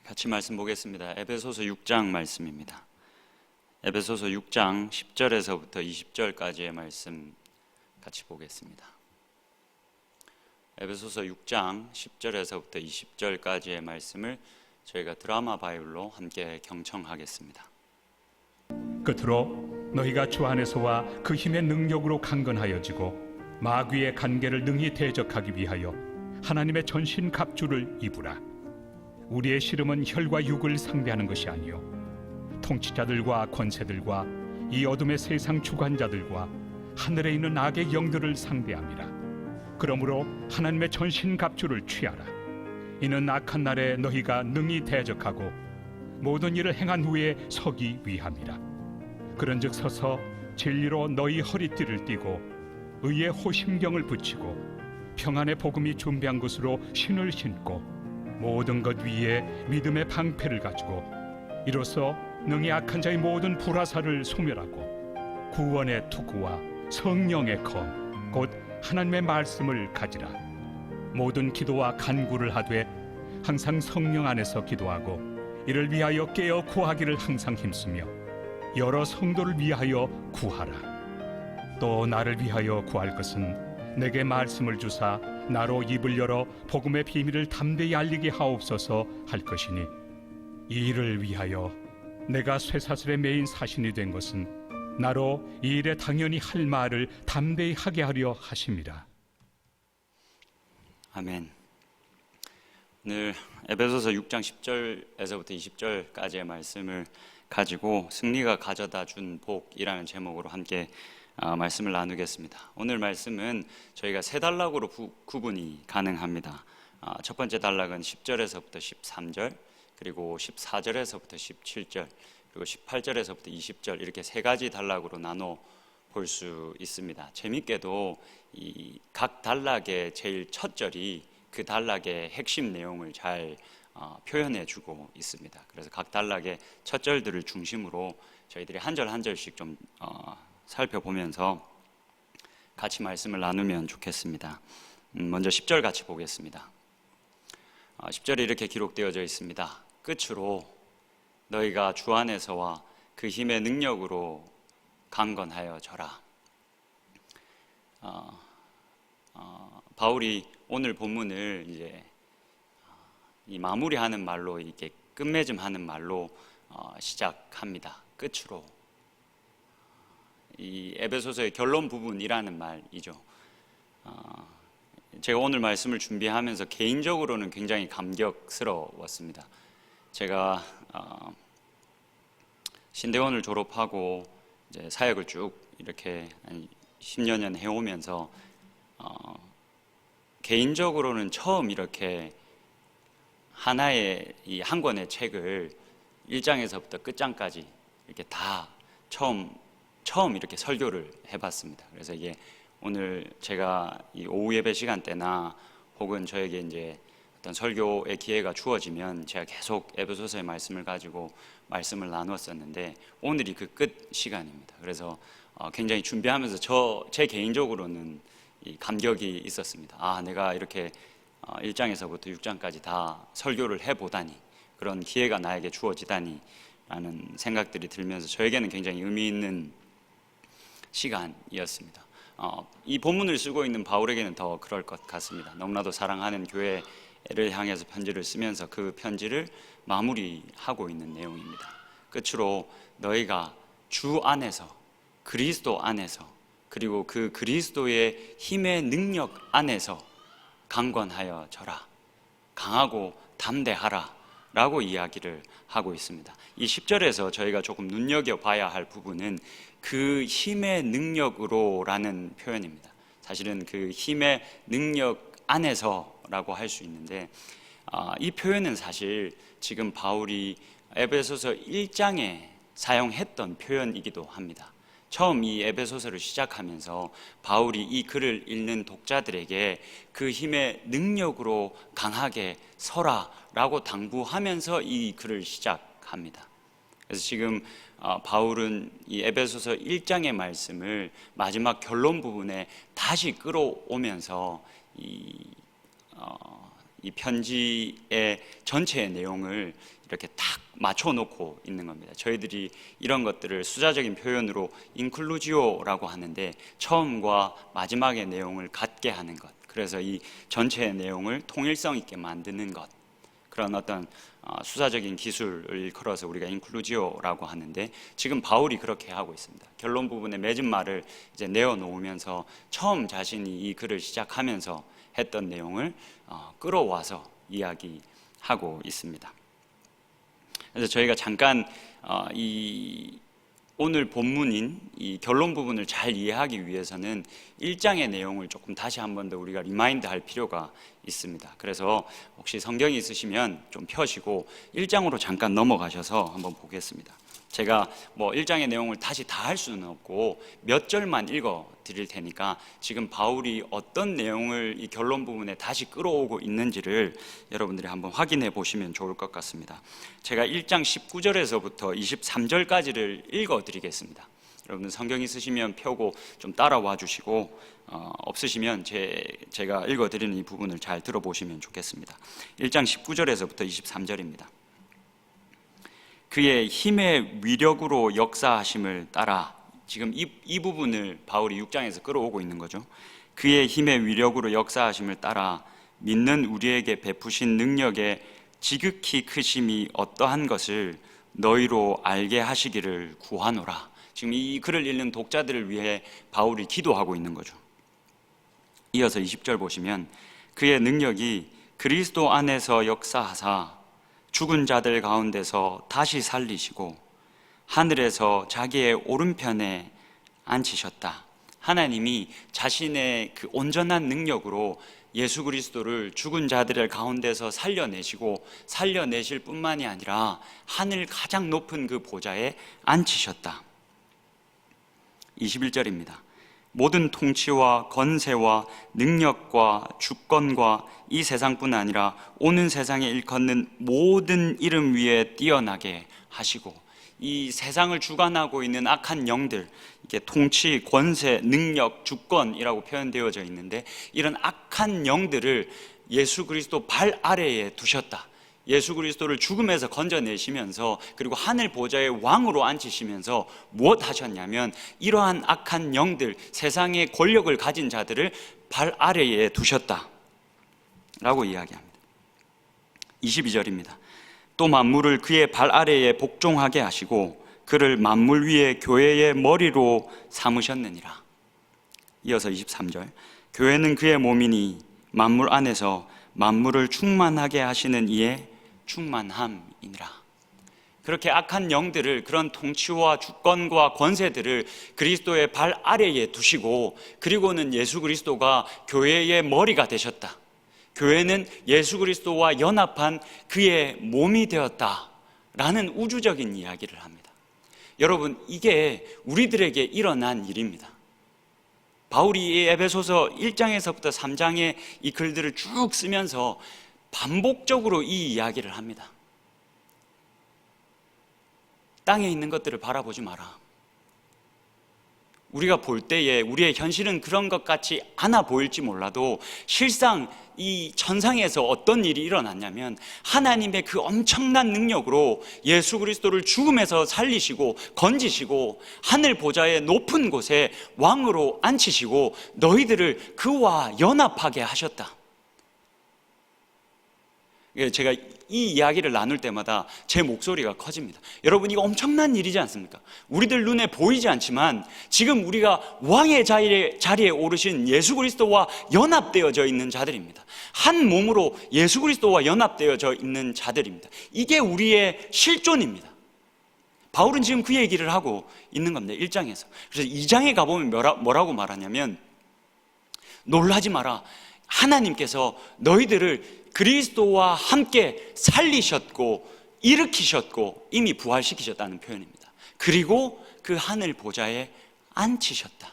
같이 말씀 보겠습니다. 에베소서 6장 말씀입니다. 에베소서 6장 10절에서부터 20절까지의 말씀 같이 보겠습니다. 에베소서 6장 10절에서부터 20절까지의 말씀을 저희가 드라마 바이블로 함께 경청하겠습니다. 끝으로 너희가 주 안에서와 그 힘의 능력으로 강건하여지고 마귀의 간계를 능히 대적하기 위하여 하나님의 전신 갑주를 입으라. 우리의 씨름은 혈과 육을 상대하는 것이 아니요 통치자들과 권세들과 이 어둠의 세상 주관자들과 하늘에 있는 악의 영들을 상대함이라. 그러므로 하나님의 전신 갑주를 취하라. 이는 악한 날에 너희가 능히 대적하고 모든 일을 행한 후에 서기 위함이라. 그런즉 서서 진리로 너희 허리띠를 띠고 의의 호심경을 붙이고 평안의 복음이 준비한 것으로 신을 신고 모든 것 위에 믿음의 방패를 가지고 이로써 능히 악한 자의 모든 불화살을 소멸하고 구원의 투구와 성령의 검 곧 하나님의 말씀을 가지라. 모든 기도와 간구를 하되 항상 성령 안에서 기도하고 이를 위하여 깨어 구하기를 항상 힘쓰며 여러 성도를 위하여 구하라. 또 나를 위하여 구할 것은 내게 말씀을 주사 나로 입을 열어 복음의 비밀을 담대히 알리게 하옵소서 할 것이니 이 일을 위하여 내가 쇠사슬의 메인 사신이 된 것은 나로 이 일에 당연히 할 말을 담대히 하게 하려 하심이라. 아멘. 오늘 에베소서 6장 10절에서부터 20절까지의 말씀을 가지고 승리가 가져다 준 복이라는 제목으로 함께 말씀을 나누겠습니다. 오늘 말씀은 저희가 세 단락으로 구분이 가능합니다. 첫 번째 단락은 10절에서부터 13절, 그리고 14절에서부터 17절, 그리고 18절에서부터 20절 이렇게 세 가지 단락으로 나눠 볼 수 있습니다. 재밌게도 이 각 단락의 제일 첫 절이 그 단락의 핵심 내용을 잘 표현해주고 있습니다. 그래서 각 단락의 첫 절들을 중심으로 저희들이 한 절 한 절씩 좀 살펴보면서 같이 말씀을 나누면 좋겠습니다. 먼저 10절 같이 보겠습니다. 10절에 이렇게 기록되어져 있습니다. 끝으로 너희가 주 안에서와 그 힘의 능력으로 강건하여져라. 바울이 오늘 본문을 이제 이 마무리하는 말로 이렇게 끝맺음하는 말로 시작합니다. 끝으로. 이 에베소서의 결론 부분이라는 말이죠. 제가 오늘 말씀을 준비하면서 개인적으로는 굉장히 감격스러웠습니다. 제가 신대원을 졸업하고 이제 사역을 쭉 이렇게 한 10여 년 해오면서 개인적으로는 처음 이렇게 하나의 이 한 권의 책을 1장에서부터 끝장까지 이렇게 다 처음 이렇게 설교를 해봤습니다. 그래서 이게 오늘 제가 이 오후 예배 시간 때나 혹은 저에게 이제 어떤 설교의 기회가 주어지면 제가 계속 에베소서의 말씀을 가지고 말씀을 나누었었는데 오늘이 그 끝 시간입니다. 그래서 굉장히 준비하면서 제 개인적으로는 이 감격이 있었습니다. 내가 이렇게 1장에서부터 6장까지 다 설교를 해보다니, 그런 기회가 나에게 주어지다니 라는 생각들이 들면서 저에게는 굉장히 의미 있는 시간이었습니다. 이 본문을 쓰고 있는 바울에게는 더 그럴 것 같습니다. 너무나도 사랑하는 교회를 향해서 편지를 쓰면서 그 편지를 마무리하고 있는 내용입니다. 끝으로 너희가 주 안에서, 그리스도 안에서, 그리고 그 그리스도의 힘의 능력 안에서 강건하여져라, 강하고 담대하라 라고 이야기를 하고 있습니다. 이 10절에서 저희가 조금 눈여겨봐야 할 부분은 그 힘의 능력으로 라는 표현입니다. 사실은 그 힘의 능력 안에서 라고 할 수 있는데 이 표현은 사실 지금 바울이 에베소서 1장에 사용했던 표현이기도 합니다. 처음 이 에베소서를 시작하면서 바울이 이 글을 읽는 독자들에게 그 힘의 능력으로 강하게 서라 라고 당부하면서 이 글을 시작합니다. 그래서 지금 바울은 이 에베소서 1장의 말씀을 마지막 결론 부분에 다시 끌어오면서 이 이 편지의 전체의 내용을 이렇게 딱 맞춰놓고 있는 겁니다. 저희들이 이런 것들을 수자적인 표현으로 인클루지오라고 하는데 처음과 마지막의 내용을 같게 하는 것, 그래서 이 전체의 내용을 통일성 있게 만드는 것, 그런 어떤 수사적인 기술을 일컬어서 우리가 인클루지오라고 하는데, 지금 바울이 그렇게 하고 있습니다. 결론 부분에 맺은 말을 이제 내어놓으면서 처음 자신이 이 글을 시작하면서 했던 내용을 끌어와서 이야기하고 있습니다. 그래서 저희가 잠깐 이 오늘 본문인 이 결론 부분을 잘 이해하기 위해서는 1장의 내용을 조금 다시 한 번 더 우리가 리마인드 할 필요가 있습니다. 그래서 혹시 성경이 있으시면 좀 펴시고 1장으로 잠깐 넘어가셔서 한번 보겠습니다. 제가 1장의 내용을 다시 다 할 수는 없고 몇 절만 읽어 드릴 테니까 지금 바울이 어떤 내용을 이 결론 부분에 다시 끌어오고 있는지를 여러분들이 한번 확인해 보시면 좋을 것 같습니다. 제가 1장 19절에서부터 23절까지를 읽어 드리겠습니다. 여러분들 성경 있으시면 펴고 좀 따라와 주시고 없으시면 제가 읽어 드리는 이 부분을 잘 들어보시면 좋겠습니다. 1장 19절에서부터 23절입니다. 그의 힘의 위력으로 역사하심을 따라, 지금 이 부분을 바울이 6장에서 끌어오고 있는 거죠. 그의 힘의 위력으로 역사하심을 따라 믿는 우리에게 베푸신 능력의 지극히 크심이 어떠한 것을 너희로 알게 하시기를 구하노라. 지금 이 글을 읽는 독자들을 위해 바울이 기도하고 있는 거죠. 이어서 20절 보시면 그의 능력이 그리스도 안에서 역사하사 죽은 자들 가운데서 다시 살리시고 하늘에서 자기의 오른편에 앉히셨다. 하나님이 자신의 그 온전한 능력으로 예수 그리스도를 죽은 자들의 가운데서 살려내실 뿐만이 아니라 하늘 가장 높은 그 보좌에 앉히셨다. 21절입니다. 모든 통치와 권세와 능력과 주권과 이 세상뿐 아니라 오는 세상에 일컫는 모든 이름 위에 뛰어나게 하시고, 이 세상을 주관하고 있는 악한 영들, 이게 통치, 권세, 능력, 주권이라고 표현되어져 있는데 이런 악한 영들을 예수 그리스도 발 아래에 두셨다. 예수 그리스도를 죽음에서 건져내시면서 그리고 하늘 보좌의 왕으로 앉히시면서 무엇 하셨냐면 이러한 악한 영들, 세상의 권력을 가진 자들을 발 아래에 두셨다 라고 이야기합니다. 22절입니다. 또 만물을 그의 발 아래에 복종하게 하시고 그를 만물 위에 교회의 머리로 삼으셨느니라. 이어서 23절. 교회는 그의 몸이니 만물 안에서 만물을 충만하게 하시는 이의 충만함이니라. 그렇게 악한 영들을, 그런 통치와 주권과 권세들을 그리스도의 발 아래에 두시고, 그리고는 예수 그리스도가 교회의 머리가 되셨다. 교회는 예수 그리스도와 연합한 그의 몸이 되었다라는 우주적인 이야기를 합니다. 여러분, 이게 우리들에게 일어난 일입니다. 바울이 이 에베소서 1장에서부터 3장의 이 글들을 쭉 쓰면서 반복적으로 이 이야기를 합니다. 땅에 있는 것들을 바라보지 마라. 우리가 볼 때에 우리의 현실은 그런 것 같이 않아 보일지 몰라도 실상 이 천상에서 어떤 일이 일어났냐면 하나님의 그 엄청난 능력으로 예수 그리스도를 죽음에서 살리시고 건지시고 하늘 보좌의 높은 곳에 왕으로 앉히시고 너희들을 그와 연합하게 하셨다. 제가 이 이야기를 나눌 때마다 제 목소리가 커집니다. 여러분, 이거 엄청난 일이지 않습니까? 우리들 눈에 보이지 않지만 지금 우리가 왕의 자리에 오르신 예수 그리스도와 연합되어져 있는 자들입니다. 한 몸으로 예수 그리스도와 연합되어져 있는 자들입니다. 이게 우리의 실존입니다. 바울은 지금 그 얘기를 하고 있는 겁니다. 1장에서. 그래서 2장에 가보면 뭐라고 말하냐면 놀라지 마라. 하나님께서 너희들을 그리스도와 함께 살리셨고 일으키셨고 이미 부활시키셨다는 표현입니다. 그리고 그 하늘 보좌에 앉히셨다.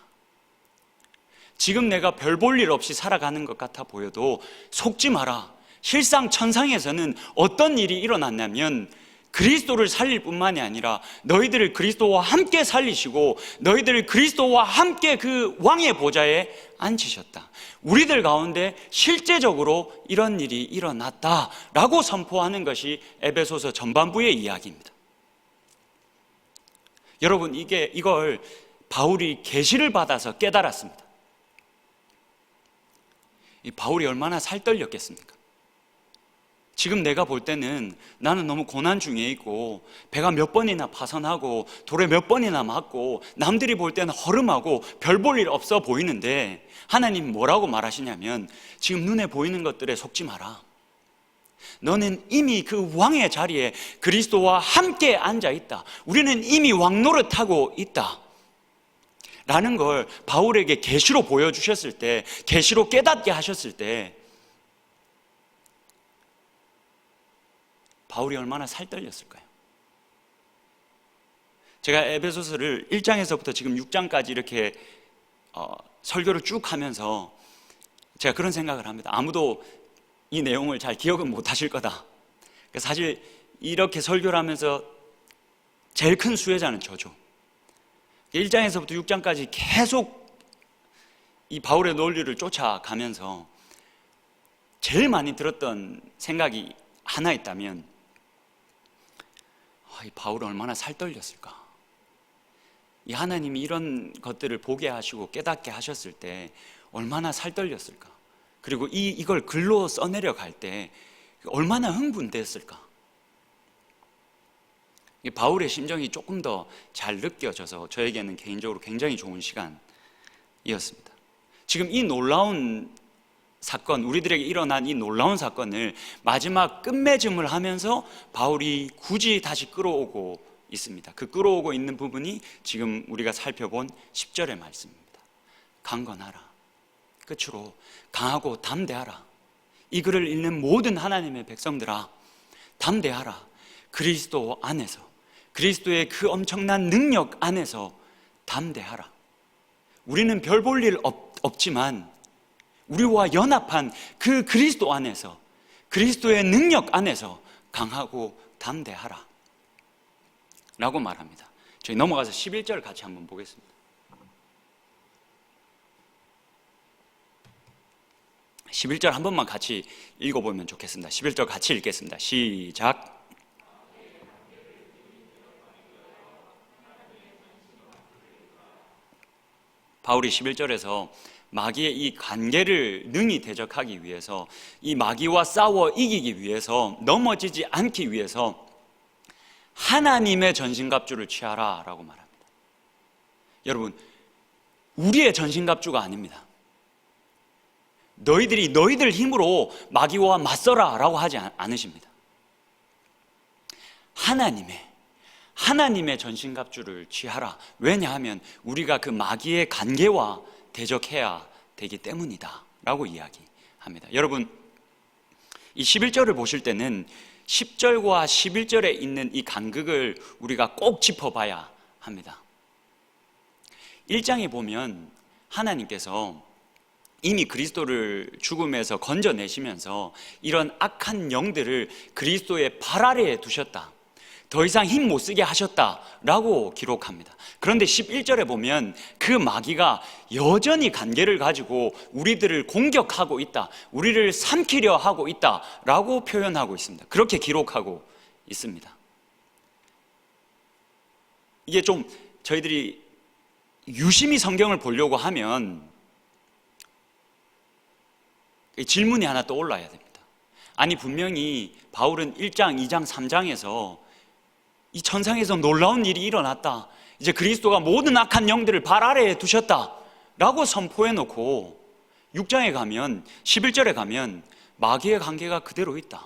지금 내가 별 볼 일 없이 살아가는 것 같아 보여도 속지 마라. 실상 천상에서는 어떤 일이 일어났냐면 그리스도를 살릴 뿐만이 아니라 너희들을 그리스도와 함께 살리시고 너희들을 그리스도와 함께 그 왕의 보좌에 앉히셨다. 우리들 가운데 실제적으로 이런 일이 일어났다라고 선포하는 것이 에베소서 전반부의 이야기입니다. 여러분, 이걸 바울이 계시를 받아서 깨달았습니다. 이 바울이 얼마나 살떨렸겠습니까? 지금 내가 볼 때는 나는 너무 고난 중에 있고 배가 몇 번이나 파선하고 돌에 몇 번이나 맞고 남들이 볼 때는 허름하고 별 볼 일 없어 보이는데 하나님 뭐라고 말하시냐면 지금 눈에 보이는 것들에 속지 마라. 너는 이미 그 왕의 자리에 그리스도와 함께 앉아 있다. 우리는 이미 왕 노릇하고 있다 라는 걸 바울에게 계시로 보여주셨을 때, 계시로 깨닫게 하셨을 때 바울이 얼마나 살떨렸을까요? 제가 에베소서를 1장에서부터 지금 6장까지 이렇게 설교를 쭉 하면서 제가 그런 생각을 합니다. 아무도 이 내용을 잘 기억은 못 하실 거다. 사실 이렇게 설교를 하면서 제일 큰 수혜자는 저죠. 1장에서부터 6장까지 계속 이 바울의 논리를 쫓아가면서 제일 많이 들었던 생각이 하나 있다면 이 바울은 얼마나 살떨렸을까. 이 하나님이 이런 것들을 보게 하시고 깨닫게 하셨을 때 얼마나 살떨렸을까. 그리고 이걸 글로 써내려 갈 때 얼마나 흥분됐을까. 바울의 심정이 조금 더 잘 느껴져서 저에게는 개인적으로 굉장히 좋은 시간이었습니다. 지금 이 놀라운 사건, 우리들에게 일어난 이 놀라운 사건을 마지막 끝맺음을 하면서 바울이 굳이 다시 끌어오고 있습니다. 그 끌어오고 있는 부분이 지금 우리가 살펴본 10절의 말씀입니다. 강건하라. 끝으로 강하고 담대하라. 이 글을 읽는 모든 하나님의 백성들아, 담대하라. 그리스도 안에서, 그리스도의 그 엄청난 능력 안에서 담대하라. 우리는 별 볼 일 없지만 우리와 연합한 그 그리스도 안에서, 그리스도의 능력 안에서 강하고 담대하라 라고 말합니다. 저희 넘어가서 11절 같이 한번 보겠습니다. 11절 한 번만 같이 읽어보면 좋겠습니다. 11절 같이 읽겠습니다. 시작. 바울이 11절에서 마귀의 이 관계를 능히 대적하기 위해서, 이 마귀와 싸워 이기기 위해서, 넘어지지 않기 위해서 하나님의 전신갑주를 취하라 라고 말합니다. 여러분, 우리의 전신갑주가 아닙니다. 너희들 힘으로 마귀와 맞서라 라고 하지 않으십니다. 하나님의 전신갑주를 취하라. 왜냐하면 우리가 그 마귀의 관계와 대적해야 되기 때문이다 라고 이야기합니다. 여러분, 이 11절을 보실 때는 10절과 11절에 있는 이 간극을 우리가 꼭 짚어봐야 합니다. 1장에 보면 하나님께서 이미 그리스도를 죽음에서 건져내시면서 이런 악한 영들을 그리스도의 발 아래에 두셨다, 더 이상 힘 못 쓰게 하셨다라고 기록합니다. 그런데 11절에 보면 그 마귀가 여전히 관계를 가지고 우리들을 공격하고 있다, 우리를 삼키려 하고 있다라고 표현하고 있습니다. 그렇게 기록하고 있습니다. 이게 좀 저희들이 유심히 성경을 보려고 하면 질문이 하나 떠올라야 됩니다. 아니, 분명히 바울은 1장, 2장, 3장에서 이 천상에서 놀라운 일이 일어났다, 이제 그리스도가 모든 악한 영들을 발 아래에 두셨다 라고 선포해놓고 6장에 가면, 11절에 가면 마귀의 관계가 그대로 있다,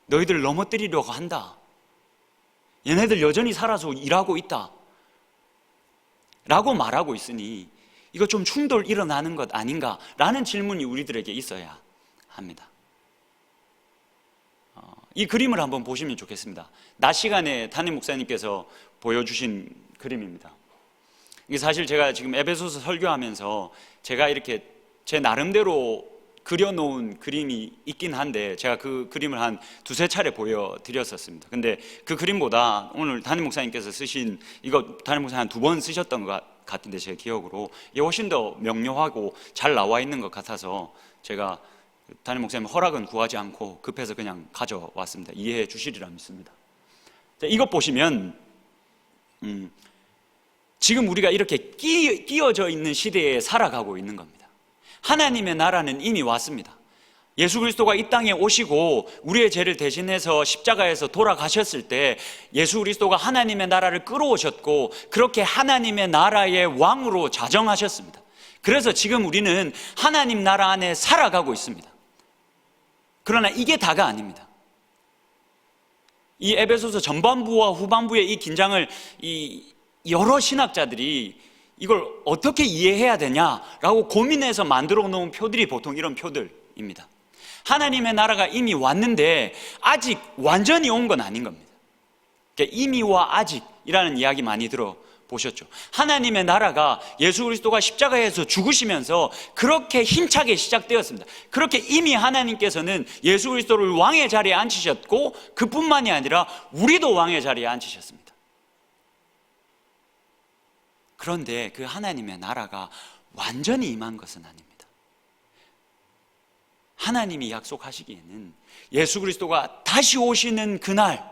너희들 넘어뜨리려고 한다, 얘네들 여전히 살아서 일하고 있다 라고 말하고 있으니 이거 좀 충돌 일어나는 것 아닌가 라는 질문이 우리들에게 있어야 합니다. 이 그림을 한번 보시면 좋겠습니다. 낮 시간에 담임 목사님께서 보여주신 그림입니다. 이게 사실 제가 지금 에베소서 설교하면서 제가 이렇게 제 나름대로 그려놓은 그림이 있긴 한데 제가 그 그림을 한 두세 차례 보여드렸었습니다. 근데 그 그림보다 오늘 담임 목사님께서 쓰신 이거 담임 목사님 한 두 번 쓰셨던 것 같은데 제 기억으로 이게 훨씬 더 명료하고 잘 나와 있는 것 같아서 제가 담임 목사님 허락은 구하지 않고 급해서 그냥 가져왔습니다. 이해해 주시리라 믿습니다. 자, 이것 보시면 지금 우리가 이렇게 끼어져 있는 시대에 살아가고 있는 겁니다. 하나님의 나라는 이미 왔습니다. 예수 그리스도가 이 땅에 오시고 우리의 죄를 대신해서 십자가에서 돌아가셨을 때 예수 그리스도가 하나님의 나라를 끌어오셨고 그렇게 하나님의 나라의 왕으로 자정하셨습니다. 그래서 지금 우리는 하나님 나라 안에 살아가고 있습니다. 그러나 이게 다가 아닙니다. 이 에베소서 전반부와 후반부의 이 긴장을 여러 신학자들이 이걸 어떻게 이해해야 되냐라고 고민해서 만들어 놓은 표들이 보통 이런 표들입니다. 하나님의 나라가 이미 왔는데 아직 완전히 온 건 아닌 겁니다. 그러니까 이미와 아직이라는 이야기 많이 들어보셨죠. 하나님의 나라가 예수 그리스도가 십자가에서 죽으시면서 그렇게 힘차게 시작되었습니다. 그렇게 이미 하나님께서는 예수 그리스도를 왕의 자리에 앉히셨고 그뿐만이 아니라 우리도 왕의 자리에 앉히셨습니다. 그런데 그 하나님의 나라가 완전히 임한 것은 아닙니다. 하나님이 약속하시기에는 예수 그리스도가 다시 오시는 그날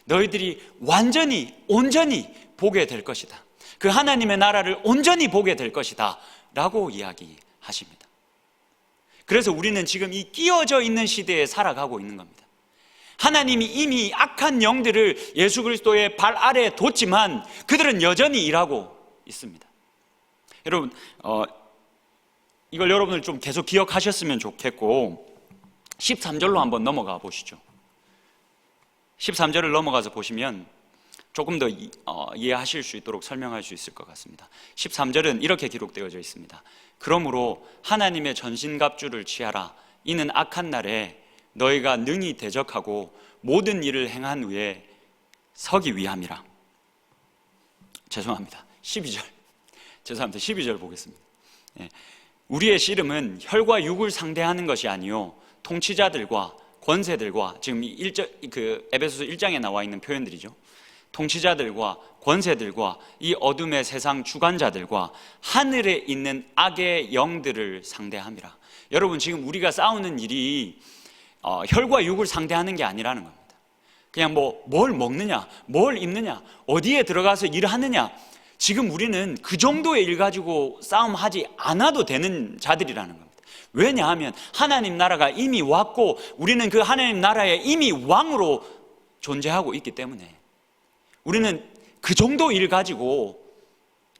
너희들이 완전히 온전히 보게 될 것이다. 그 하나님의 나라를 온전히 보게 될 것이다 라고 이야기하십니다. 그래서 우리는 지금 이 끼어져 있는 시대에 살아가고 있는 겁니다. 하나님이 이미 악한 영들을 예수 그리스도의 발 아래에 뒀지만 그들은 여전히 일하고 있습니다. 여러분 이걸 여러분들 좀 계속 기억하셨으면 좋겠고 13절로 한번 넘어가 보시죠. 13절을 넘어가서 보시면 조금 더 이해하실 수 있도록 설명할 수 있을 것 같습니다. 13절은 이렇게 기록되어져 있습니다. 그러므로 하나님의 전신갑주를 취하라. 이는 악한 날에 너희가 능히 대적하고 모든 일을 행한 후에 서기 위함이라. 죄송합니다. 12절 보겠습니다. 우리의 씨름은 혈과 육을 상대하는 것이 아니요 통치자들과 권세들과, 지금 에베소서 1장에 나와 있는 표현들이죠. 통치자들과 권세들과 이 어둠의 세상 주관자들과 하늘에 있는 악의 영들을 상대함이라. 여러분, 지금 우리가 싸우는 일이 혈과 육을 상대하는 게 아니라는 겁니다. 그냥 뭘 먹느냐, 뭘 입느냐, 어디에 들어가서 일을 하느냐, 지금 우리는 그 정도의 일 가지고 싸움하지 않아도 되는 자들이라는 겁니다. 왜냐하면 하나님 나라가 이미 왔고 우리는 그 하나님 나라에 이미 왕으로 존재하고 있기 때문에 우리는 그 정도 일 가지고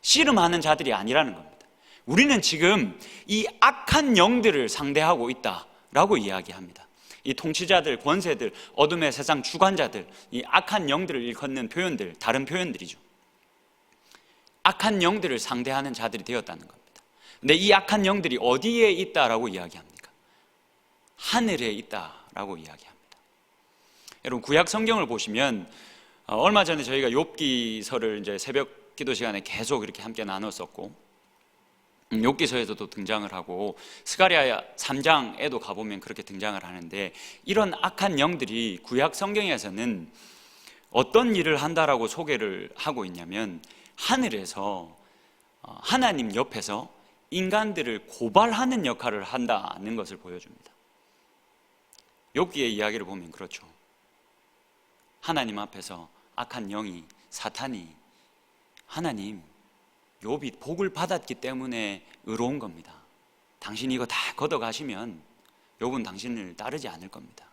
씨름하는 자들이 아니라는 겁니다. 우리는 지금 이 악한 영들을 상대하고 있다라고 이야기합니다. 이 통치자들, 권세들, 어둠의 세상 주관자들, 이 악한 영들을 일컫는 표현들, 다른 표현들이죠. 악한 영들을 상대하는 자들이 되었다는 겁니다. 근데 이 악한 영들이 어디에 있다라고 이야기합니까? 하늘에 있다라고 이야기합니다. 여러분, 구약 성경을 보시면 얼마 전에 저희가 욥기서를 이제 새벽 기도 시간에 계속 이렇게 함께 나눴었고, 욥기서에서도 등장을 하고 스가랴 3장에도 가보면 그렇게 등장을 하는데, 이런 악한 영들이 구약 성경에서는 어떤 일을 한다라고 소개를 하고 있냐면 하늘에서 하나님 옆에서 인간들을 고발하는 역할을 한다는 것을 보여줍니다. 욥기의 이야기를 보면 그렇죠. 하나님 앞에서 악한 영이, 사탄이 하나님, 욥이 복을 받았기 때문에 의로운 겁니다. 당신이 이거 다 걷어가시면 욥은 당신을 따르지 않을 겁니다.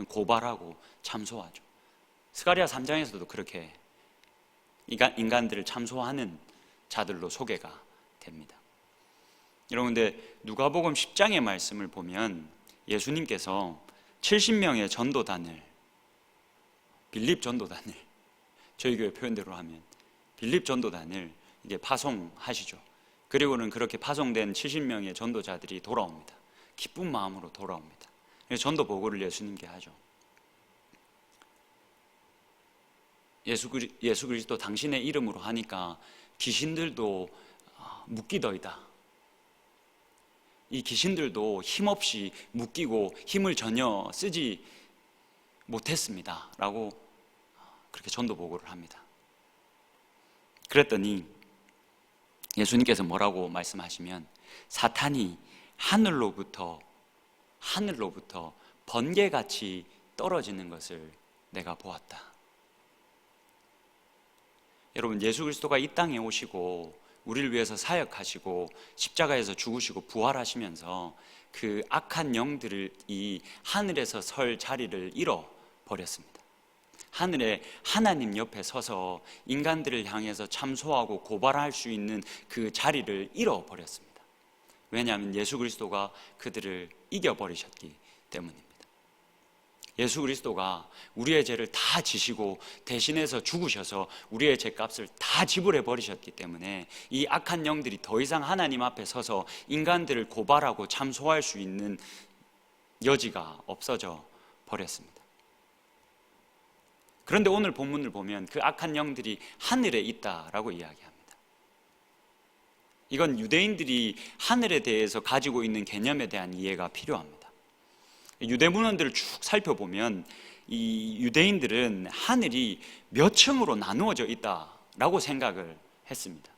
고발하고 참소하죠. 스가랴 3장에서도 그렇게 인간들을 참소하는 자들로 소개가 됩니다. 여러분, 근데 누가복음 10장의 말씀을 보면 예수님께서 70명의 전도단을, 빌립 전도단을, 저희 교회 표현대로 하면 빌립 전도단을 이제 파송하시죠. 그리고는 그렇게 파송된 70명의 전도자들이 돌아옵니다. 기쁜 마음으로 돌아옵니다. 그래서 전도 보고를 예수님께 하죠. 예수 그리스도 당신의 이름으로 하니까 귀신들도 묻기더이다. 이 귀신들도 힘없이 묶이고 힘을 전혀 쓰지 못했습니다 라고 그렇게 전도 보고를 합니다. 그랬더니 예수님께서 뭐라고 말씀하시면, 사탄이 하늘로부터 번개같이 떨어지는 것을 내가 보았다. 여러분, 예수 그리스도가 이 땅에 오시고 우리를 위해서 사역하시고 십자가에서 죽으시고 부활하시면서 그 악한 영들을 이 하늘에서 설 자리를 잃어버렸습니다. 하늘에 하나님 옆에 서서 인간들을 향해서 참소하고 고발할 수 있는 그 자리를 잃어버렸습니다. 왜냐하면 예수 그리스도가 그들을 이겨버리셨기 때문입니다. 예수 그리스도가 우리의 죄를 다 지시고 대신해서 죽으셔서 우리의 죄값을 다 지불해 버리셨기 때문에 이 악한 영들이 더 이상 하나님 앞에 서서 인간들을 고발하고 참소할 수 있는 여지가 없어져 버렸습니다. 그런데 오늘 본문을 보면 그 악한 영들이 하늘에 있다라고 이야기합니다. 이건 유대인들이 하늘에 대해서 가지고 있는 개념에 대한 이해가 필요합니다. 유대 문헌들을 쭉 살펴보면 이 유대인들은 하늘이 몇 층으로 나누어져 있다라고 생각을 했습니다.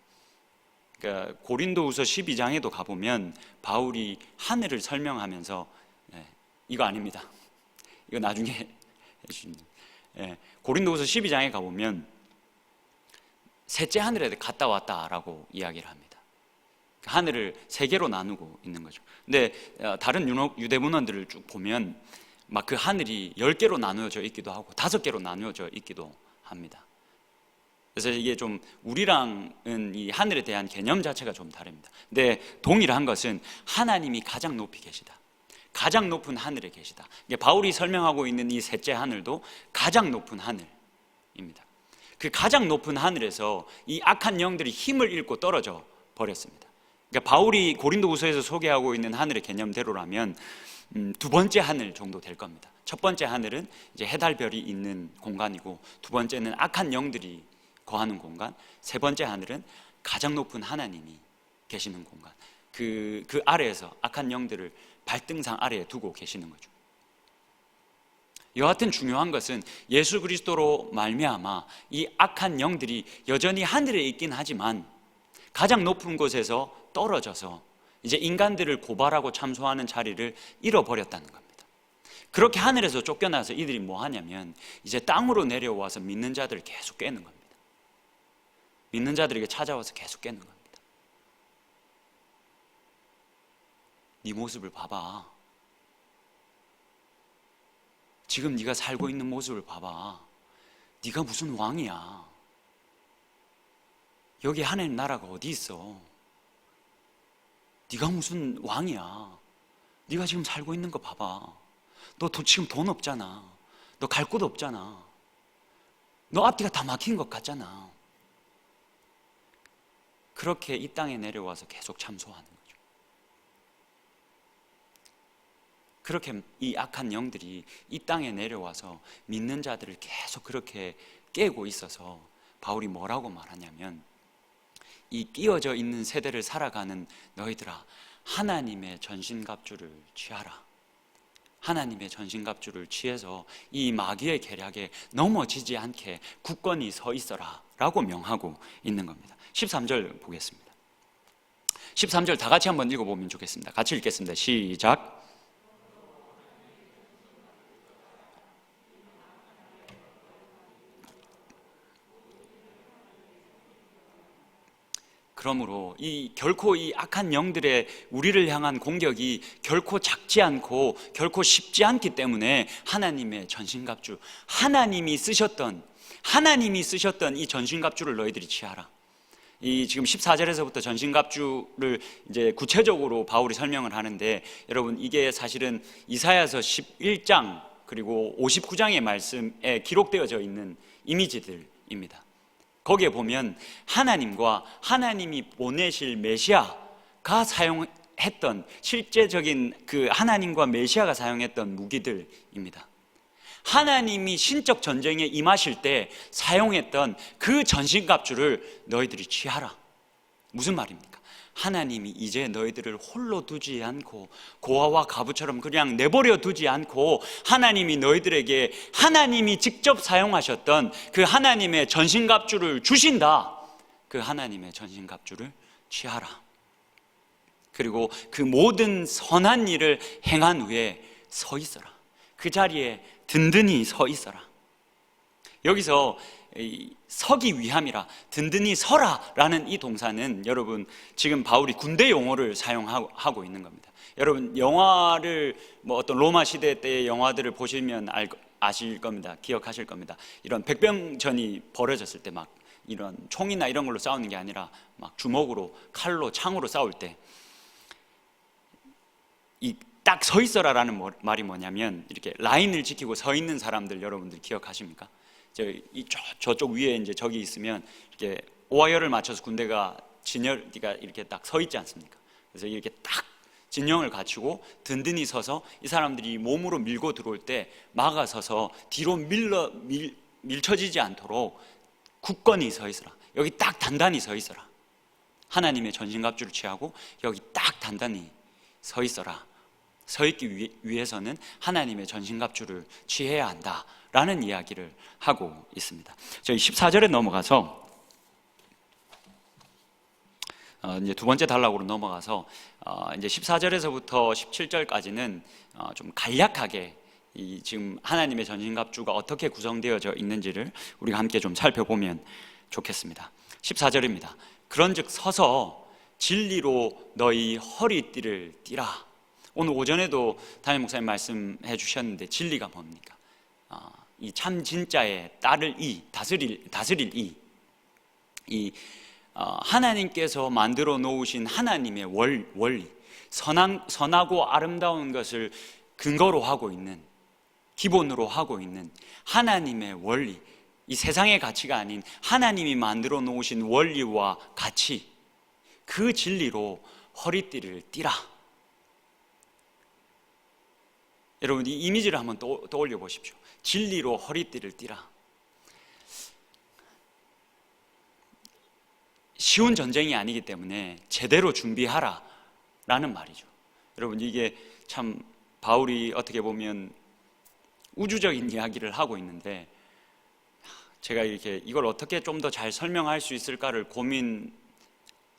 그러니까 고린도후서 12장에도 가보면 바울이 하늘을 설명하면서 이거 아닙니다. 이거 나중에 해주십니다. 고린도후서 12장에 가보면 셋째 하늘에 갔다 왔다라고 이야기를 합니다. 하늘을 세 개로 나누고 있는 거죠. 근데 다른 유대 문헌들을 쭉 보면 막 그 하늘이 10개로 나누어져 있기도 하고 5개로 나누어져 있기도 합니다. 그래서 이게 좀 우리랑은 이 하늘에 대한 개념 자체가 좀 다릅니다. 근데 동일한 것은 하나님이 가장 높이 계시다, 가장 높은 하늘에 계시다. 이게 바울이 설명하고 있는 이 셋째 하늘도 가장 높은 하늘입니다. 그 가장 높은 하늘에서 이 악한 영들이 힘을 잃고 떨어져 버렸습니다. 그러니까 바울이 고린도후서에서 소개하고 있는 하늘의 개념대로라면 두 번째 하늘 정도 될 겁니다. 첫 번째 하늘은 이제 해달별이 있는 공간이고, 두 번째는 악한 영들이 거하는 공간, 세 번째 하늘은 가장 높은 하나님이 계시는 공간. 그 아래에서 악한 영들을 발등상 아래에 두고 계시는 거죠. 여하튼 중요한 것은 예수 그리스도로 말미암아 이 악한 영들이 여전히 하늘에 있긴 하지만 가장 높은 곳에서 떨어져서 이제 인간들을 고발하고 참소하는 자리를 잃어버렸다는 겁니다. 그렇게 하늘에서 쫓겨나서 이들이 뭐 하냐면 이제 땅으로 내려와서 믿는 자들을 계속 깨는 겁니다. 믿는 자들에게 찾아와서 계속 깨는 겁니다. 네 모습을 봐봐. 지금 네가 살고 있는 모습을 봐봐. 네가 무슨 왕이야. 여기 하나님 나라가 어디 있어. 네가 무슨 왕이야. 네가 지금 살고 있는 거 봐봐. 너 지금 돈 없잖아. 너 갈 곳 없잖아. 너 앞뒤가 다 막힌 것 같잖아. 그렇게 이 땅에 내려와서 계속 참소하는 거죠. 그렇게 이 악한 영들이 이 땅에 내려와서 믿는 자들을 계속 그렇게 깨고 있어서 바울이 뭐라고 말하냐면, 이 끼어져 있는 세대를 살아가는 너희들아, 하나님의 전신갑주를 취하라. 하나님의 전신갑주를 취해서 이 마귀의 계략에 넘어지지 않게 굳건히 서 있어라 라고 명하고 있는 겁니다. 13절 보겠습니다. 13절 다 같이 한번 읽어보면 좋겠습니다. 같이 읽겠습니다. 시작. 그러므로 결코 이 악한 영들의 우리를 향한 공격이 결코 작지 않고 결코 쉽지 않기 때문에 하나님의 전신갑주, 하나님이 쓰셨던 이 전신갑주를 너희들이 취하라. 이 지금 14절에서부터 전신갑주를 이제 구체적으로 바울이 설명을 하는데, 여러분 이게 사실은 이사야서 11장 그리고 59장의 말씀에 기록되어져 있는 이미지들입니다. 거기에 보면 하나님과 하나님이 보내실 메시아가 사용했던 실제적인 그 하나님과 메시아가 사용했던 무기들입니다. 하나님이 신적 전쟁에 임하실 때 사용했던 그 전신갑주를 너희들이 취하라. 무슨 말입니까? 하나님이 이제 너희들을 홀로 두지 않고 고아와 과부처럼 그냥 내버려 두지 않고 하나님이 너희들에게 하나님이 직접 사용하셨던 그 하나님의 전신갑주를 주신다. 그 하나님의 전신갑주를 취하라. 그리고 그 모든 선한 일을 행한 후에 서 있어라. 그 자리에 든든히 서 있어라. 여기서 서기 위함이라, 든든히 서라라는 이 동사는 여러분 지금 바울이 군대 용어를 사용하고 있는 겁니다. 여러분 영화를 뭐 어떤 로마 시대 때의 영화들을 보시면 아실 겁니다. 기억하실 겁니다. 이런 백병전이 벌어졌을 때 막 이런 총이나 이런 걸로 싸우는 게 아니라 막 주먹으로, 칼로, 창으로 싸울 때 이 딱 서 있어라라는 말이 뭐냐면 이렇게 라인을 지키고 서 있는 사람들 여러분들 기억하십니까? 저쪽 위에 이제 적이 있으면 이렇게 오하열을 맞춰서 군대가 진열이가 이렇게 딱 서 있지 않습니까? 그래서 이렇게 딱 진영을 갖추고 든든히 서서 이 사람들이 몸으로 밀고 들어올 때 막아서서 뒤로 밀쳐지지 않도록 굳건히 서 있어라. 여기 딱 단단히 서 있어라. 하나님의 전신갑주를 취하고 여기 딱 단단히 서 있어라. 서 있기 위해서는 하나님의 전신갑주를 취해야 한다라는 이야기를 하고 있습니다. 저희 14절에 넘어가서 이제 두 번째 단락으로 넘어가서 이제 14절에서부터 17절까지는 좀 간략하게 이 지금 하나님의 전신갑주가 어떻게 구성되어져 있는지를 우리가 함께 좀 살펴보면 좋겠습니다. 14절입니다. 그런즉 서서 진리로 너희 허리띠를 띠라. 오늘 오전에도 담임 목사님 말씀해 주셨는데 진리가 뭡니까? 이 참 진짜에 따를 다스릴 이 하나님께서 만들어 놓으신 하나님의 원리, 선하고 아름다운 것을 근거로 하고 있는, 기본으로 하고 있는 하나님의 원리, 이 세상의 가치가 아닌 하나님이 만들어 놓으신 원리와 가치, 그 진리로 허리띠를 띠라. 여러분 이 이미지를 한번 떠올려 보십시오. 진리로 허리띠를 띠라. 쉬운 전쟁이 아니기 때문에 제대로 준비하라 라는 말이죠. 여러분 이게 참 바울이 어떻게 보면 우주적인 이야기를 하고 있는데 제가 이렇게 이걸 어떻게 좀 더 잘 설명할 수 있을까를 고민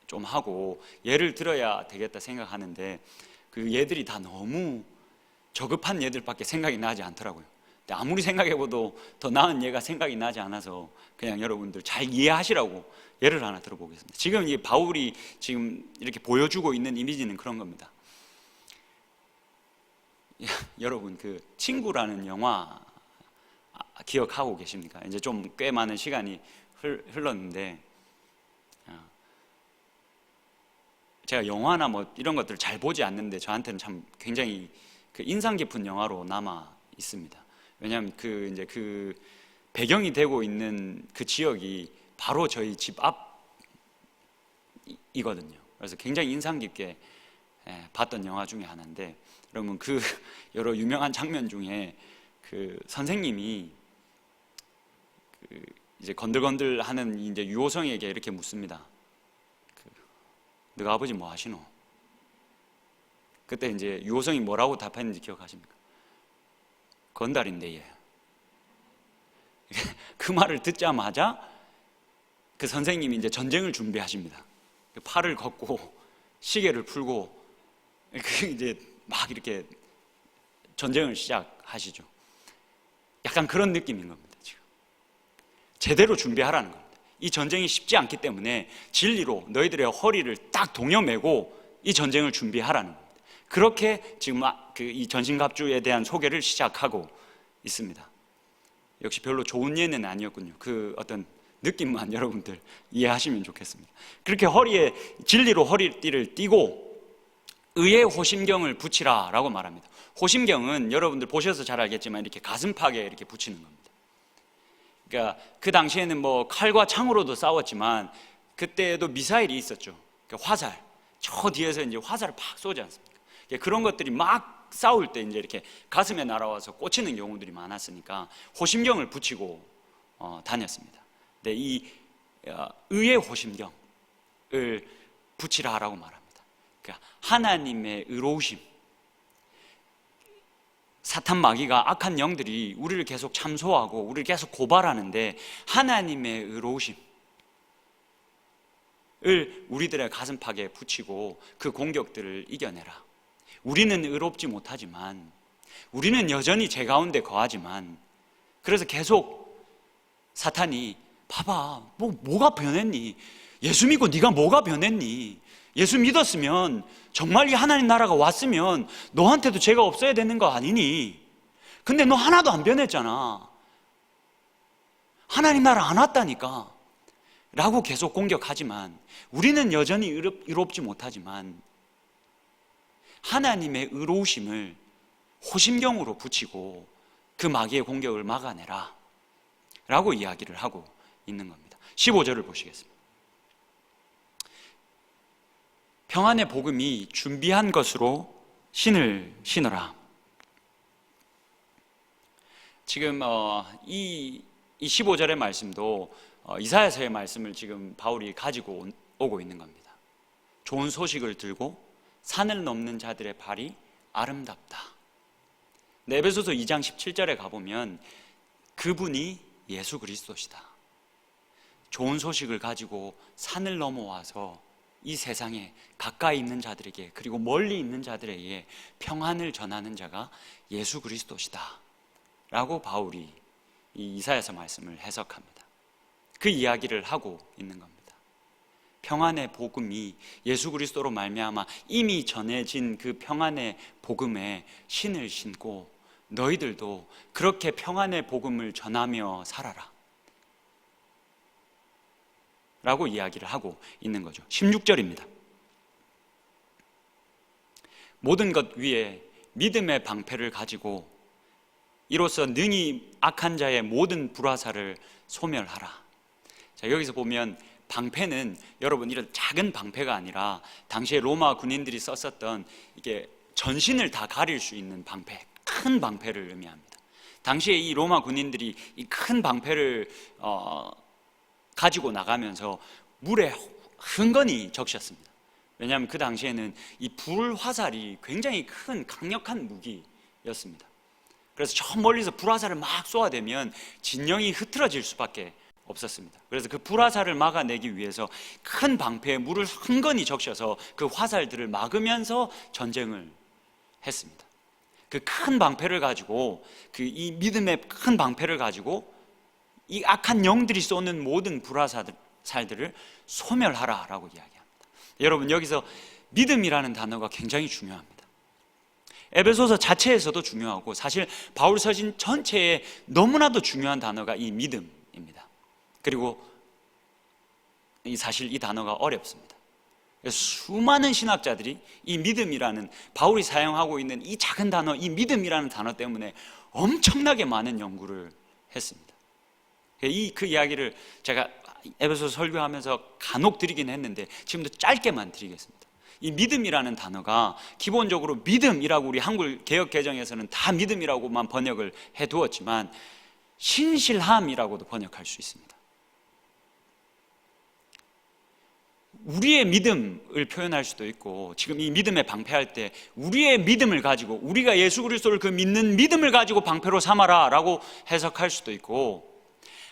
좀 하고 예를 들어야 되겠다 생각하는데 그 예들이 다 너무 저급한 예들밖에 생각이 나지 않더라고요. 근데 아무리 생각해봐도 더 나은 예가 생각이 나지 않아서 그냥 여러분들 잘 이해하시라고 예를 하나 들어보겠습니다. 지금 이 바울이 지금 이렇게 보여주고 있는 이미지는 그런 겁니다. 여러분 그 친구라는 영화 기억하고 계십니까? 이제 좀 꽤 많은 시간이 흘렀는데 제가 영화나 뭐 이런 것들을 잘 보지 않는데 저한테는 참 굉장히 그 인상 깊은 영화로 남아 있습니다. 왜냐하면 그 배경이 되고 있는 그 지역이 바로 저희 집 앞이거든요. 그래서 굉장히 인상 깊게 봤던 영화 중에 하나인데, 여러분 그 여러 유명한 장면 중에 그 선생님이 그 이제 건들건들하는 이제 유호성에게 이렇게 묻습니다. 너가 아버지 뭐 하시노? 그때 이제 유호성이 뭐라고 답했는지 기억하십니까? 건달인데 얘. 그 말을 듣자마자 그 선생님이 이제 전쟁을 준비하십니다. 팔을 걷고 시계를 풀고 이제 막 이렇게 전쟁을 시작하시죠. 약간 그런 느낌인 겁니다. 지금 제대로 준비하라는 겁니다. 이 전쟁이 쉽지 않기 때문에 진리로 너희들의 허리를 딱 동여매고 이 전쟁을 준비하라는 겁니다. 그렇게 지금 이 전신갑주에 대한 소개를 시작하고 있습니다. 역시 별로 좋은 예는 아니었군요. 그 어떤 느낌만 여러분들 이해하시면 좋겠습니다. 그렇게 허리에 진리로 허리띠를 띠고 의의 호심경을 붙이라 라고 말합니다. 호심경은 여러분들 보셔서 잘 알겠지만 이렇게 가슴팍에 이렇게 붙이는 겁니다. 그러니까 그 당시에는 뭐 칼과 창으로도 싸웠지만 그때도 미사일이 있었죠. 그러니까 화살, 저 뒤에서 이제 화살을 팍 쏘지 않습니까? 그런 것들이 막 싸울 때 이제 이렇게 가슴에 날아와서 꽂히는 경우들이 많았으니까 호심경을 붙이고 다녔습니다. 근데 이 의의 호심경을 붙이라라고 말합니다. 그러니까 하나님의 의로우심. 사탄 마귀가 악한 영들이 우리를 계속 참소하고 우리를 계속 고발하는데 하나님의 의로우심을 우리들의 가슴팍에 붙이고 그 공격들을 이겨내라. 우리는 의롭지 못하지만, 우리는 여전히 죄 가운데 거하지만, 그래서 계속 사탄이 봐봐, 뭐가 변했니? 예수 믿고 네가 뭐가 변했니? 예수 믿었으면, 정말 이 하나님 나라가 왔으면 너한테도 죄가 없어야 되는 거 아니니? 근데 너 하나도 안 변했잖아. 하나님 나라 안 왔다니까 라고 계속 공격하지만, 우리는 여전히 의롭지 못하지만 하나님의 의로우심을 호심경으로 붙이고 그 마귀의 공격을 막아내라 라고 이야기를 하고 있는 겁니다. 15절을 보시겠습니다. 평안의 복음이 준비한 것으로 신을 신으라. 지금 이 15절의 말씀도 이사야서의 말씀을 지금 바울이 가지고 오고 있는 겁니다. 좋은 소식을 들고 산을 넘는 자들의 발이 아름답다. 에베소서 2장 17절에 가보면 그분이 예수 그리스도시다. 좋은 소식을 가지고 산을 넘어와서 이 세상에 가까이 있는 자들에게, 그리고 멀리 있는 자들에게 평안을 전하는 자가 예수 그리스도시다 라고 바울이 이 이사야서 말씀을 해석합니다. 그 이야기를 하고 있는 겁니다. 평안의 복음이 예수 그리스도로 말미암아 이미 전해진 그 평안의 복음에 신을 신고 너희들도 그렇게 평안의 복음을 전하며 살아라 라고 이야기를 하고 있는 거죠. 16절입니다. 모든 것 위에 믿음의 방패를 가지고 이로써 능히 악한 자의 모든 불화살을 소멸하라. 자, 여기서 보면 방패는 여러분 이런 작은 방패가 아니라 당시에 로마 군인들이 썼었던 이게 전신을 다 가릴 수 있는 방패, 큰 방패를 의미합니다. 당시에 이 로마 군인들이 이 큰 방패를 가지고 나가면서 물에 흥건히 적셨습니다. 왜냐하면 그 당시에는 이 불화살이 굉장히 큰 강력한 무기였습니다. 그래서 저 멀리서 불화살을 막 쏘아대면 진영이 흐트러질 수밖에 없었습니다. 그래서 그 불화살을 막아내기 위해서 큰 방패에 물을 흥건히 적셔서 그 화살들을 막으면서 전쟁을 했습니다. 그 큰 방패를 가지고, 이 믿음의 큰 방패를 가지고 이 악한 영들이 쏘는 모든 불화살들을 소멸하라라고 이야기합니다. 여러분, 여기서 믿음이라는 단어가 굉장히 중요합니다. 에베소서 자체에서도 중요하고 사실 바울 서신 전체에 너무나도 중요한 단어가 이 믿음입니다. 그리고 사실 이 단어가 어렵습니다. 수많은 신학자들이 이 믿음이라는, 바울이 사용하고 있는 이 작은 단어, 이 믿음이라는 단어 때문에 엄청나게 많은 연구를 했습니다. 그 이야기를 제가 에베소서 설교하면서 간혹 드리긴 했는데 지금도 짧게만 드리겠습니다. 이 믿음이라는 단어가 기본적으로 믿음이라고 우리 한글 개역 개정에서는 다 믿음이라고만 번역을 해두었지만 신실함이라고도 번역할 수 있습니다. 우리의 믿음을 표현할 수도 있고, 지금 이 믿음에 방패할 때 우리의 믿음을 가지고, 우리가 예수 그리스도를 그 믿는 믿음을 가지고 방패로 삼아라 라고 해석할 수도 있고,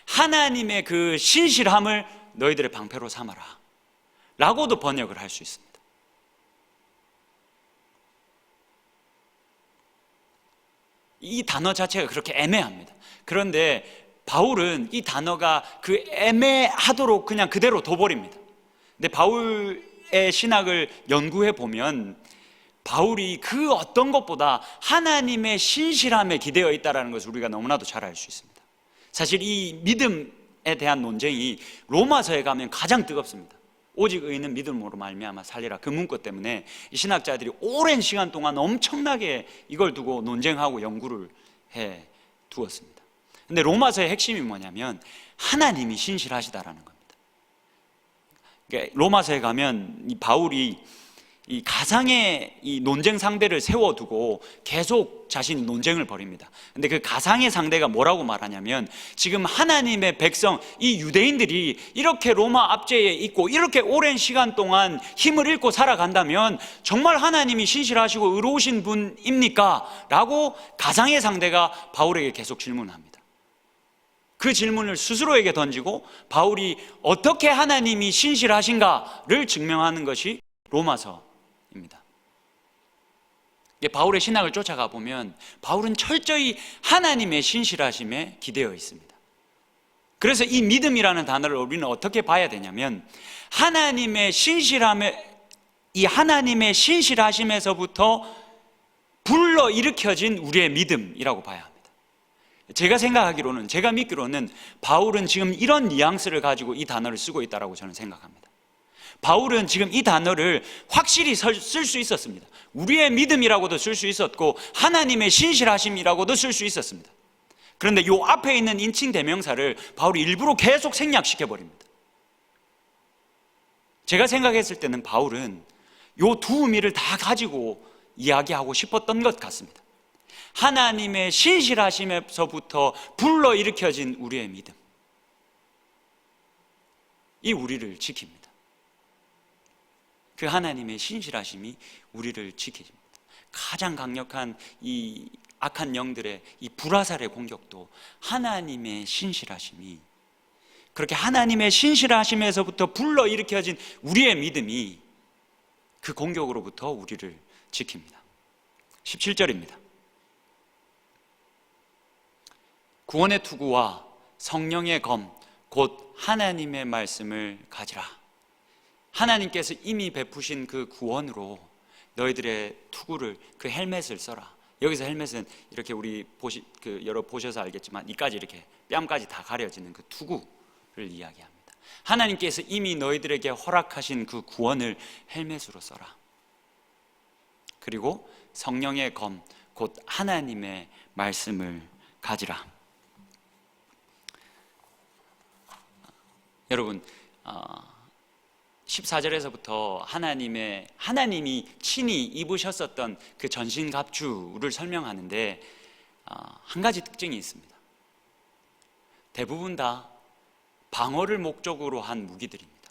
하나님의 그 신실함을 너희들의 방패로 삼아라 라고도 번역을 할 수 있습니다. 이 단어 자체가 그렇게 애매합니다. 그런데 바울은 이 단어가 그 애매하도록 그냥 그대로 둬버립니다. 근데 바울의 신학을 연구해 보면 바울이 그 어떤 것보다 하나님의 신실함에 기대어 있다는 것을 우리가 너무나도 잘 알 수 있습니다. 사실 이 믿음에 대한 논쟁이 로마서에 가면 가장 뜨겁습니다. 오직 의인은 믿음으로 말미암아 살리라, 그 문구 때문에 이 신학자들이 오랜 시간 동안 엄청나게 이걸 두고 논쟁하고 연구를 해 두었습니다. 근데 로마서의 핵심이 뭐냐면 하나님이 신실하시다라는 겁니다. 로마서에 가면 이 바울이 이 가상의 이 논쟁 상대를 세워두고 계속 자신이 논쟁을 벌입니다. 근데 그 가상의 상대가 뭐라고 말하냐면, 지금 하나님의 백성, 이 유대인들이 이렇게 로마 압제에 있고 이렇게 오랜 시간 동안 힘을 잃고 살아간다면 정말 하나님이 신실하시고 의로우신 분입니까? 라고 가상의 상대가 바울에게 계속 질문합니다. 그 질문을 스스로에게 던지고 바울이 어떻게 하나님이 신실하신가를 증명하는 것이 로마서입니다. 바울의 신학을 쫓아가 보면 바울은 철저히 하나님의 신실하심에 기대어 있습니다. 그래서 이 믿음이라는 단어를 우리는 어떻게 봐야 되냐면, 하나님의 신실하심에서부터 불러일으켜진 우리의 믿음이라고 봐야 합니다. 제가 생각하기로는, 제가 믿기로는 바울은 지금 이런 뉘앙스를 가지고 이 단어를 쓰고 있다고 저는 생각합니다. 바울은 지금 이 단어를 확실히 쓸 수 있었습니다. 우리의 믿음이라고도 쓸 수 있었고 하나님의 신실하심이라고도 쓸 수 있었습니다. 그런데 이 앞에 있는 인칭 대명사를 바울이 일부러 계속 생략시켜버립니다. 제가 생각했을 때는 바울은 이 두 의미를 다 가지고 이야기하고 싶었던 것 같습니다. 하나님의 신실하심에서부터 불러일으켜진 우리의 믿음, 이 우리를 지킵니다. 그 하나님의 신실하심이 우리를 지켜줍니다. 가장 강력한 이 악한 영들의 이 불화살의 공격도 하나님의 신실하심이, 그렇게 하나님의 신실하심에서부터 불러일으켜진 우리의 믿음이 그 공격으로부터 우리를 지킵니다. 17절입니다. 구원의 투구와 성령의 검 곧 하나님의 말씀을 가지라. 하나님께서 이미 베푸신 그 구원으로 너희들의 투구를, 그 헬멧을 써라. 여기서 헬멧은 이렇게 우리 여러 보셔서 알겠지만 이까지 이렇게 뺨까지 다 가려지는 그 투구를 이야기합니다. 하나님께서 이미 너희들에게 허락하신 그 구원을 헬멧으로 써라. 그리고 성령의 검 곧 하나님의 말씀을 가지라. 여러분, 14절에서부터 하나님이 친히 입으셨었던 그 전신갑주를 설명하는데 한 가지 특징이 있습니다. 대부분 다 방어를 목적으로 한 무기들입니다.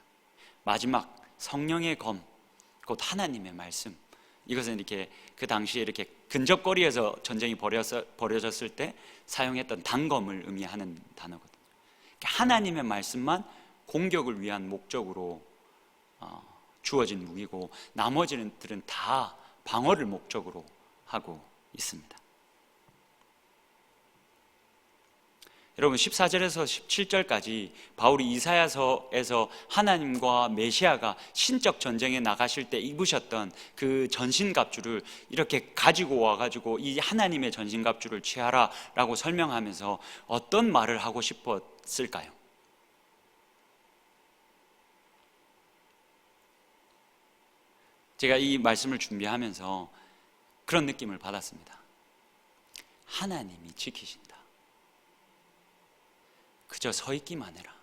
마지막 성령의 검, 곧 하나님의 말씀, 이것은 이렇게 그 당시에 이렇게 근접거리에서 전쟁이 벌어졌을 때 사용했던 단검을 의미하는 단어거든요. 하나님의 말씀만 공격을 위한 목적으로 주어진 무기고 나머지들은 다 방어를 목적으로 하고 있습니다. 여러분, 14절에서 17절까지 바울이 이사야서에서 하나님과 메시아가 신적 전쟁에 나가실 때 입으셨던 그 전신갑주를 이렇게 가지고 와가지고 이 하나님의 전신갑주를 취하라 라고 설명하면서 어떤 말을 하고 싶었을까요? 제가 이 말씀을 준비하면서 그런 느낌을 받았습니다. 하나님이 지키신다. 그저 서 있기만 해라.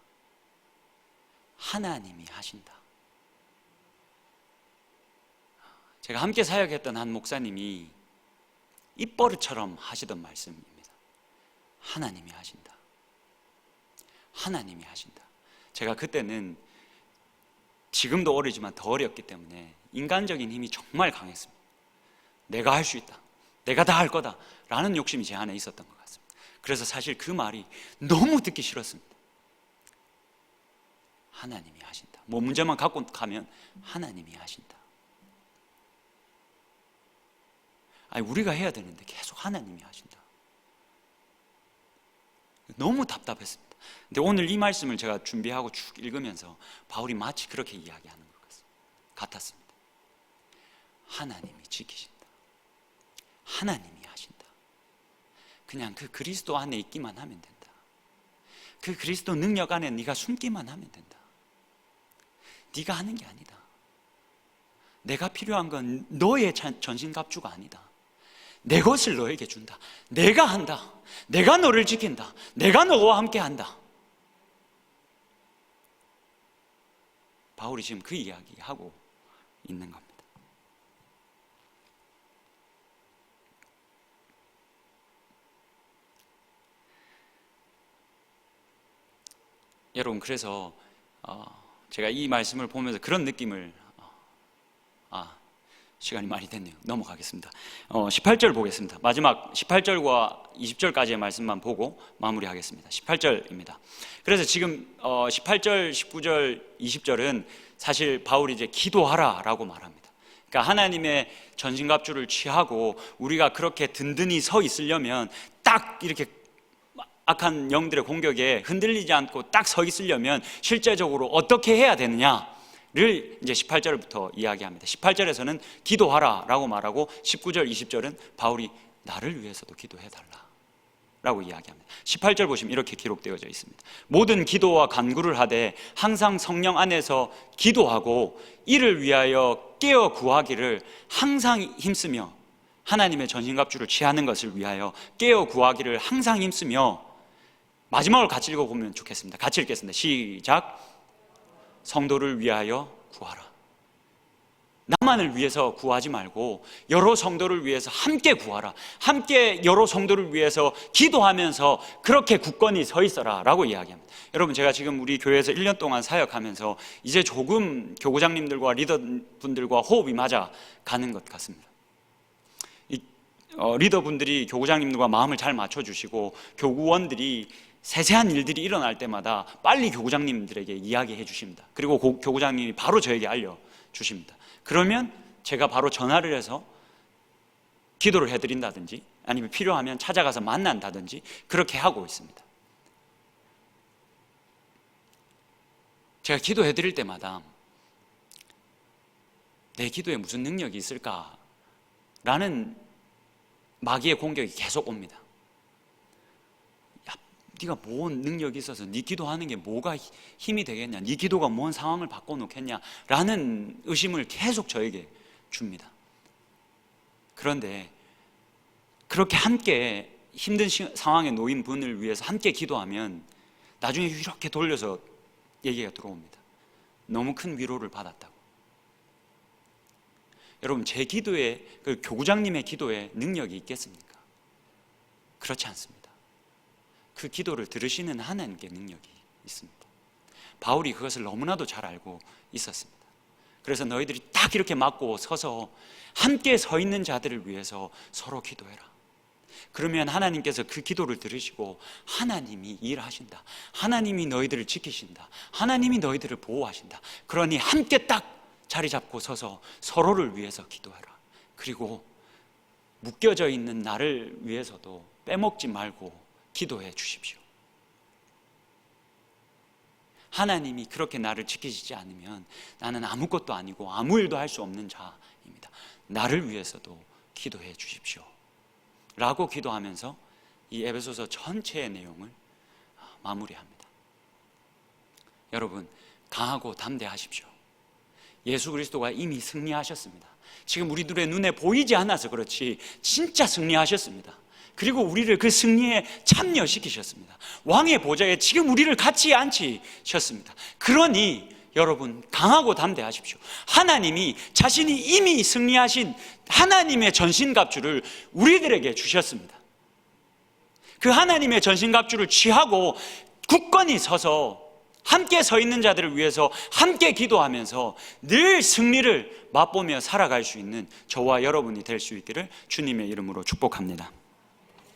하나님이 하신다. 제가 함께 사역했던 한 목사님이 입버릇처럼 하시던 말씀입니다. 하나님이 하신다. 하나님이 하신다. 제가 그때는, 지금도 어리지만 더 어렸기 때문에 인간적인 힘이 정말 강했습니다. 내가 할 수 있다, 내가 다 할 거다 라는 욕심이 제 안에 있었던 것 같습니다. 그래서 사실 그 말이 너무 듣기 싫었습니다. 하나님이 하신다. 뭐 문제만 갖고 가면 하나님이 하신다. 아니, 우리가 해야 되는데 계속 하나님이 하신다. 너무 답답했습니다. 근데 오늘 이 말씀을 제가 준비하고 쭉 읽으면서 바울이 마치 그렇게 이야기하는 것 같았습니다. 하나님이 지키신다. 하나님이 하신다. 그냥 그 그리스도 안에 있기만 하면 된다. 그 그리스도 능력 안에 네가 숨기만 하면 된다. 네가 하는 게 아니다. 내가 필요한 건 너의 전신갑주가 아니다. 내 것을 너에게 준다. 내가 한다. 내가 너를 지킨다. 내가 너와 함께 한다. 바울이 지금 그 이야기하고 있는 겁니다. 여러분, 그래서 제가 이 말씀을 보면서 그런 느낌을 시간이 많이 됐네요. 넘어가겠습니다. 18절 보겠습니다. 마지막 18절과 20절까지의 말씀만 보고 마무리하겠습니다. 18절입니다. 그래서 지금 18절, 19절, 20절은 사실 바울이 이제 기도하라라고 말합니다. 그러니까 하나님의 전신갑주를 취하고 우리가 그렇게 든든히 서 있으려면, 딱 이렇게 악한 영들의 공격에 흔들리지 않고 딱 서 있으려면 실제적으로 어떻게 해야 되느냐를 이제 18절부터 이야기합니다. 18절에서는 기도하라 라고 말하고 19절, 20절은 바울이 나를 위해서도 기도해 달라 라고 이야기합니다. 18절 보시면 이렇게 기록되어져 있습니다. 모든 기도와 간구를 하되 항상 성령 안에서 기도하고 이를 위하여 깨어 구하기를 항상 힘쓰며, 하나님의 전신갑주를 취하는 것을 위하여 깨어 구하기를 항상 힘쓰며, 마지막을 같이 읽어보면 좋겠습니다. 같이 읽겠습니다. 시작. 성도를 위하여 구하라. 나만을 위해서 구하지 말고 여러 성도를 위해서 함께 구하라. 함께 여러 성도를 위해서 기도하면서 그렇게 굳건히 서 있어라 라고 이야기합니다. 여러분, 제가 지금 우리 교회에서 1년 동안 사역하면서 이제 조금 교구장님들과 리더분들과 호흡이 맞아 가는 것 같습니다. 리더분들이 교구장님들과 마음을 잘 맞춰주시고, 교구원들이 세세한 일들이 일어날 때마다 빨리 교구장님들에게 이야기해 주십니다. 그리고 교구장님이 바로 저에게 알려주십니다. 그러면 제가 바로 전화를 해서 기도를 해드린다든지 아니면 필요하면 찾아가서 만난다든지 그렇게 하고 있습니다. 제가 기도해 드릴 때마다 내 기도에 무슨 능력이 있을까라는 마귀의 공격이 계속 옵니다. 야, 네가 뭔 능력이 있어서 네 기도하는 게 뭐가 힘이 되겠냐, 네 기도가 뭔 상황을 바꿔놓겠냐 라는 의심을 계속 저에게 줍니다. 그런데 그렇게 함께 힘든 상황에 놓인 분을 위해서 함께 기도하면 나중에 이렇게 돌려서 얘기가 들어옵니다. 너무 큰 위로를 받았다고. 여러분, 제 기도에, 그 교구장님의 기도에 능력이 있겠습니까? 그렇지 않습니다. 그 기도를 들으시는 하나님께 능력이 있습니다. 바울이 그것을 너무나도 잘 알고 있었습니다. 그래서 너희들이 딱 이렇게 맞고 서서 함께 서 있는 자들을 위해서 서로 기도해라. 그러면 하나님께서 그 기도를 들으시고 하나님이 일하신다. 하나님이 너희들을 지키신다. 하나님이 너희들을 보호하신다. 그러니 함께 딱 자리 잡고 서서 서로를 위해서 기도해라. 그리고 묶여져 있는 나를 위해서도 빼먹지 말고 기도해 주십시오. 하나님이 그렇게 나를 지키시지 않으면 나는 아무것도 아니고 아무 일도 할 수 없는 자입니다. 나를 위해서도 기도해 주십시오 라고 기도하면서 이 에베소서 전체의 내용을 마무리합니다. 여러분, 강하고 담대하십시오. 예수 그리스도가 이미 승리하셨습니다. 지금 우리들의 눈에 보이지 않아서 그렇지 진짜 승리하셨습니다. 그리고 우리를 그 승리에 참여시키셨습니다. 왕의 보좌에 지금 우리를 같이 앉히셨습니다. 그러니 여러분, 강하고 담대하십시오. 하나님이 자신이 이미 승리하신 하나님의 전신갑주를 우리들에게 주셨습니다. 그 하나님의 전신갑주를 취하고 굳건히 서서 함께 서 있는 자들을 위해서 함께 기도하면서 늘 승리를 맛보며 살아갈 수 있는 저와 여러분이 될 수 있기를 주님의 이름으로 축복합니다.